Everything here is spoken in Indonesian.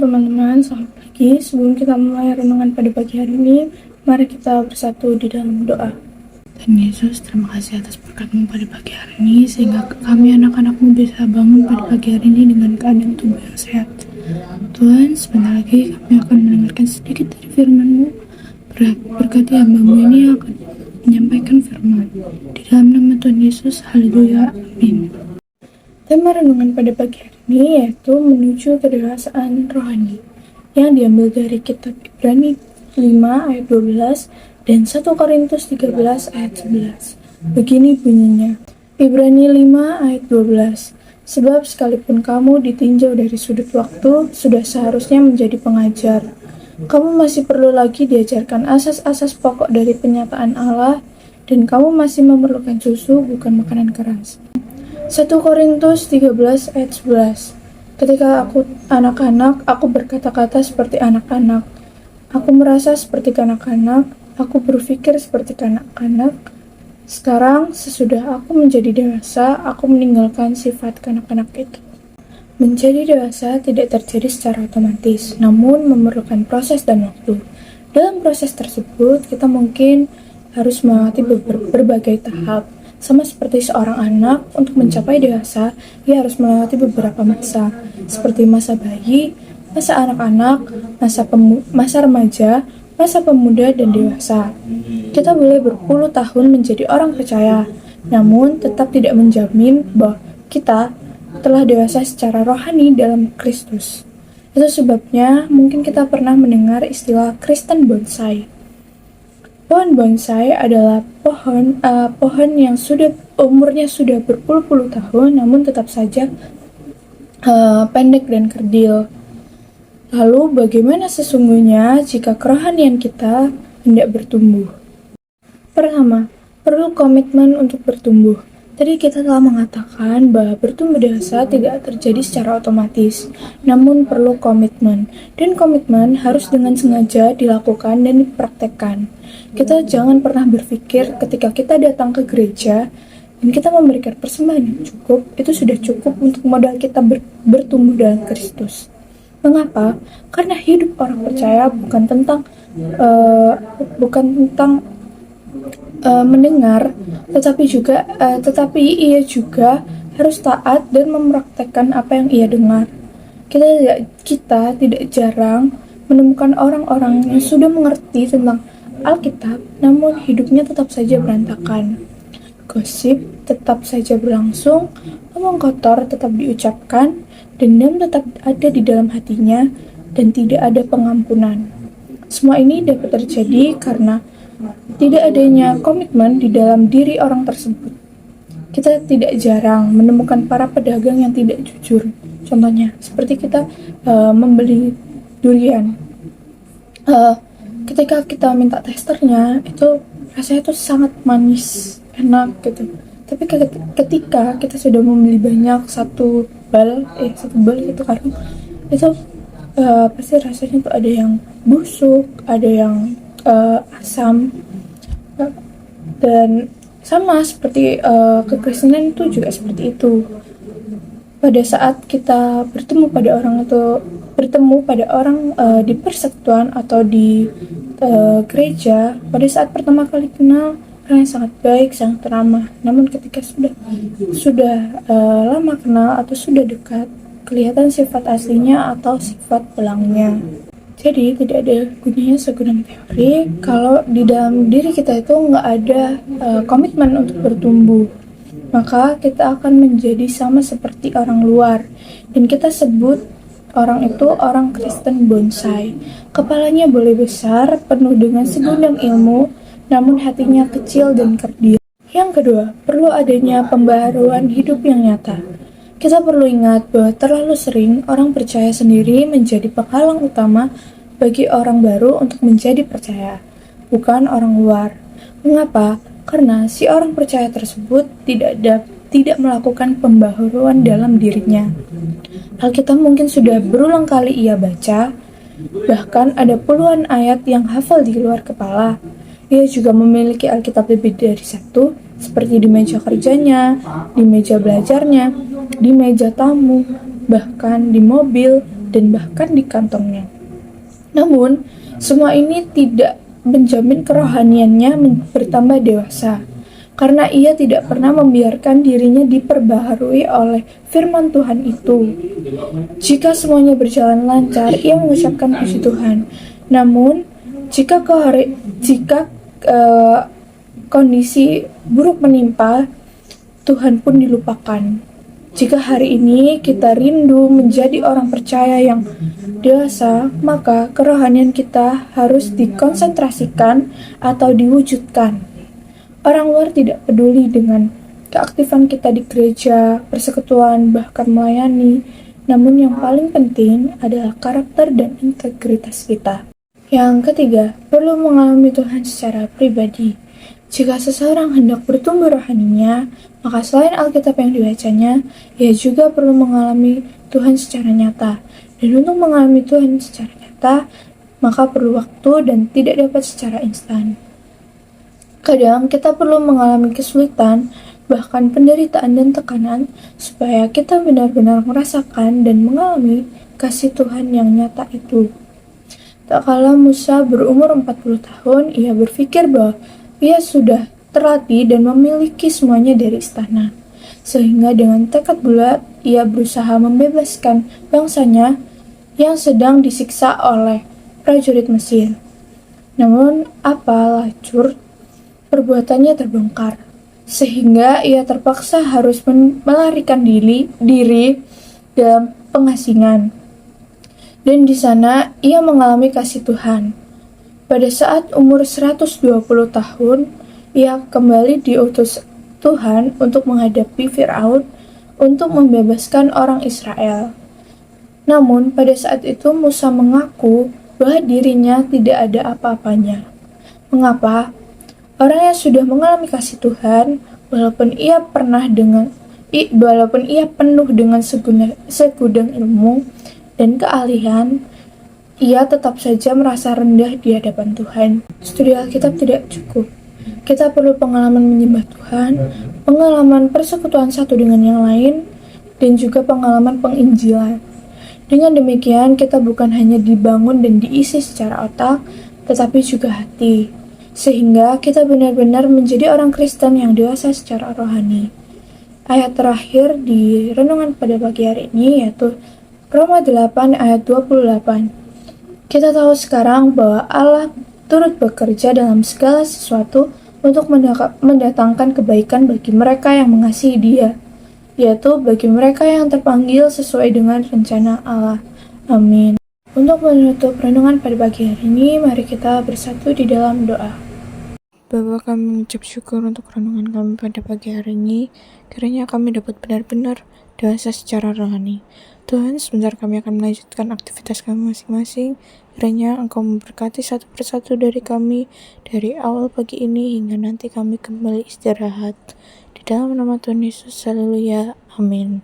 teman-teman, selamat pagi. Sebelum kita mulai renungan pada pagi hari ini, mari kita bersatu di dalam doa. Tuhan Yesus, terima kasih atas berkat-Mu pada pagi hari ini, sehingga kami anak-anak-Mu bisa bangun pada pagi hari ini dengan keadaan tubuh yang sehat. Tuhan, sebentar lagi kami akan mendengarkan sedikit dari firman-Mu. Berkati hamba-Mu ini yang akan menyampaikan firman. Di dalam nama Tuhan Yesus, haleluya, amin. Tema renungan pada pagi hari ini yaitu menuju kedewasaan rohani yang diambil dari kitab Ibrani 5 ayat 12 dan 1 Korintus 13 ayat 11. Begini bunyinya, Ibrani 5 ayat 12. Sebab sekalipun kamu ditinjau dari sudut waktu, sudah seharusnya menjadi pengajar. Kamu masih perlu lagi diajarkan asas-asas pokok dari penyataan Allah, dan kamu masih memerlukan susu, bukan makanan keras. 1 Korintus 13 ayat 11. Ketika aku anak-anak, aku berkata-kata seperti anak-anak. Aku merasa seperti kanak-kanak, aku berpikir seperti kanak-kanak. Sekarang, sesudah aku menjadi dewasa, aku meninggalkan sifat kanak-kanak itu. Menjadi dewasa tidak terjadi secara otomatis, namun memerlukan proses dan waktu. Dalam proses tersebut, kita mungkin harus melewati berbagai tahap. Sama seperti seorang anak, untuk mencapai dewasa, ia harus melewati beberapa masa, seperti masa bayi, masa anak-anak, masa remaja, masa pemuda, dan dewasa. Kita boleh berpuluh tahun menjadi orang percaya, namun tetap tidak menjamin bahwa kita telah dewasa secara rohani dalam Kristus. Itu sebabnya mungkin kita pernah mendengar istilah Kristen bonsai. Pohon bonsai adalah pohon yang umurnya sudah berpuluh-puluh tahun, namun tetap saja pendek dan kerdil. Lalu bagaimana sesungguhnya jika kerohanian kita hendak bertumbuh? Pertama, perlu komitmen untuk bertumbuh. Tadi kita telah mengatakan bahwa bertumbuh dewasa tidak terjadi secara otomatis, namun perlu komitmen. Dan komitmen harus dengan sengaja dilakukan dan dipraktekkan. Kita jangan pernah berpikir ketika kita datang ke gereja dan kita memberikan persembahan yang cukup, itu sudah cukup untuk modal kita bertumbuh dalam Kristus. Mengapa? Karena hidup orang percaya bukan tentang mendengar, tetapi ia juga harus taat dan mempraktekkan apa yang ia dengar. Kita tidak jarang menemukan orang-orang yang sudah mengerti tentang Alkitab, namun hidupnya tetap saja berantakan. Gosip tetap saja berlangsung, omong kotor tetap diucapkan, dendam tetap ada di dalam hatinya, dan tidak ada pengampunan. Semua ini dapat terjadi karena tidak adanya komitmen di dalam diri orang tersebut. Kita tidak jarang menemukan para pedagang yang tidak jujur. Contohnya, seperti kita membeli durian. Ketika kita minta testernya, itu rasanya itu sangat manis, enak gitu. Tapi ketika kita sudah membeli banyak, satu bal itu karung, itu pasti rasanya tuh ada yang busuk, ada yang asam, dan sama seperti kekristenan itu juga seperti itu. Pada saat kita bertemu pada orang di persekutuan atau di gereja, pada saat pertama kali kenal, orang yang sangat baik, sangat ramah. Namun ketika sudah lama kenal atau sudah dekat, kelihatan sifat aslinya atau sifat pelangnya. Jadi tidak ada gunanya segudang teori kalau di dalam diri kita itu nggak ada komitmen untuk bertumbuh. Maka kita akan menjadi sama seperti orang luar, dan kita sebut orang itu orang Kristen bonsai. Kepalanya boleh besar, penuh dengan segudang ilmu, namun hatinya kecil dan kerdil. Yang kedua, perlu adanya pembaharuan hidup yang nyata. Kita perlu ingat bahwa terlalu sering orang percaya sendiri menjadi penghalang utama bagi orang baru untuk menjadi percaya, bukan orang luar. Mengapa? Karena si orang percaya tersebut tidak melakukan pembaharuan dalam dirinya. Alkitab mungkin sudah berulang kali ia baca, bahkan ada puluhan ayat yang hafal di luar kepala. Ia juga memiliki Alkitab lebih dari satu, seperti di meja kerjanya, di meja belajarnya, di meja tamu, bahkan di mobil, dan bahkan di kantongnya. Namun, semua ini tidak menjamin kerohaniannya bertambah dewasa, karena ia tidak pernah membiarkan dirinya diperbaharui oleh firman Tuhan itu. Jika semuanya berjalan lancar, ia mengucapkan puji Tuhan. Namun, jika kondisi buruk menimpa, Tuhan pun dilupakan. Jika hari ini kita rindu menjadi orang percaya yang dewasa, maka kerohanian kita harus dikonsentrasikan atau diwujudkan. Orang luar tidak peduli dengan keaktifan kita di gereja, persekutuan, bahkan melayani. Namun yang paling penting adalah karakter dan integritas kita. Yang ketiga, perlu mengalami Tuhan secara pribadi. Jika seseorang hendak bertumbuh rohaninya, maka selain Alkitab yang dibacanya, ia juga perlu mengalami Tuhan secara nyata. Dan untuk mengalami Tuhan secara nyata, maka perlu waktu dan tidak dapat secara instan. Kadang kita perlu mengalami kesulitan, bahkan penderitaan dan tekanan, supaya kita benar-benar merasakan dan mengalami kasih Tuhan yang nyata itu. Tak kala Musa berumur 40 tahun, ia berpikir bahwa ia sudah terlatih dan memiliki semuanya dari istana. Sehingga dengan tekad bulat, ia berusaha membebaskan bangsanya yang sedang disiksa oleh prajurit Mesir. Namun, apa lacur perbuatannya terbongkar, sehingga ia terpaksa harus melarikan diri dalam pengasingan. Dan di sana ia mengalami kasih Tuhan. Pada saat umur 120 tahun, ia kembali diutus Tuhan untuk menghadapi Firaun untuk membebaskan orang Israel. Namun pada saat itu Musa mengaku bahwa dirinya tidak ada apa-apanya. Mengapa? Orang yang sudah mengalami kasih Tuhan, walaupun ia penuh dengan segudang ilmu dan keahlian, ia tetap saja merasa rendah di hadapan Tuhan. Studi Alkitab tidak cukup. Kita perlu pengalaman menyembah Tuhan, pengalaman persekutuan satu dengan yang lain, dan juga pengalaman penginjilan. Dengan demikian, kita bukan hanya dibangun dan diisi secara otak, tetapi juga hati. Sehingga kita benar-benar menjadi orang Kristen yang dewasa secara rohani. Ayat terakhir di renungan pada pagi hari ini yaitu Roma 8 ayat 28. Kita tahu sekarang bahwa Allah turut bekerja dalam segala sesuatu untuk mendatangkan kebaikan bagi mereka yang mengasihi Dia, yaitu bagi mereka yang terpanggil sesuai dengan rencana Allah. Amin. Untuk menutup renungan pada pagi hari ini, mari kita bersatu di dalam doa. Bapa, kami mengucap syukur untuk renungan kami pada pagi hari ini. Kiranya kami dapat benar-benar dewasa secara rohani. Tuhan, sebentar kami akan melanjutkan aktivitas kami masing-masing. Kiranya Engkau memberkati satu persatu dari kami dari awal pagi ini hingga nanti kami kembali istirahat. Di dalam nama Tuhan Yesus, haleluya, amin.